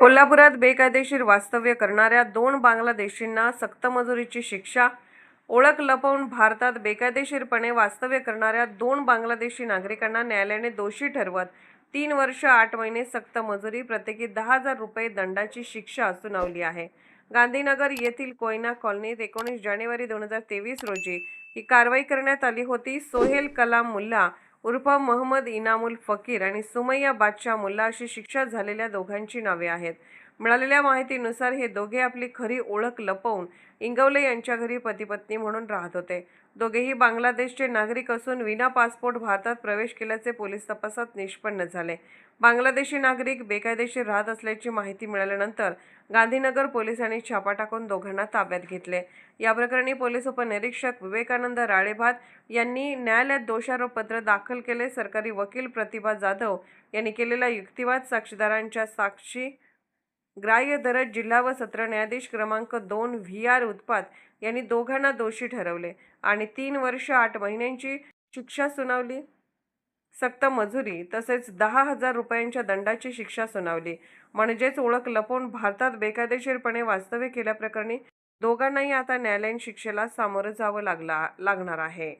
कोल्हापुरात बेकायदेशीर वास्तव्य करणाऱ्या 2 बांगलादेशींना सक्त मजुरीची शिक्षा. ओळख लपवून भारतात बेकायदेशीरपणे वास्तव्य करणाऱ्या 2 बांगलादेशी नागरिकांना न्यायालयाने दोषी ठरवत 3 वर्ष 8 महिने सक्त मजुरी, प्रत्येकी 10,000 रुपये दंडाची शिक्षा सुनावली आहे. गांधीनगर येथील कोयना कॉलनीत 19 जानेवारी 2023 रोजी ही कारवाई करण्यात आली होती. सोहेल कलाम मुल्ला उर्फ मोहम्मद इनामुल फकीर आणि सुमैया बादशाह मुल्ला अशी शिक्षा झालेल्या दोघांची नावे आहेत. मिळालेल्या माहितीनुसार हे दोघे आपली खरी ओळख लपवून इंगवले यांच्या घरी पती-पत्नी म्हणून राहत होते. दोघेही बांगलादेशचे नागरिक असून विना पासपोर्ट भारतात प्रवेश केल्याचे पोलीस तपासात निष्पन्न झाले. बांगलादेशी नागरिक बेकायदेशीर राहत असल्याची माहिती मिळाल्यानंतर गांधीनगर पोलिसांनी छापा टाकून दोघांना ताब्यात घेतले. या प्रकरणी पोलीस उपनिरीक्षक विवेकानंद राळेभात यांनी न्यायालयात दोषारोपपत्र दाखल केले. सरकारी वकील प्रतिभा जाधव यांनी केलेला युक्तिवाद, साक्षीदारांच्या साक्षी ग्राह्य धरत जिल्हा व सत्र न्यायाधीश क्रमांक 2 VR उत्पात यांनी दोघांना दोषी ठरवले आणि 3 वर्ष 8 महिन्यांची शिक्षा सुनावली. सक्त मजुरी तसेच 10,000 रुपयांच्या दंडाची शिक्षा सुनावली. म्हणजेच ओळख लपवून भारतात बेकायदेशीरपणे वास्तव्य केल्याप्रकरणी दोघांनाही आता न्यायालयीन शिक्षेला सामोरं जावं लागणार आहे.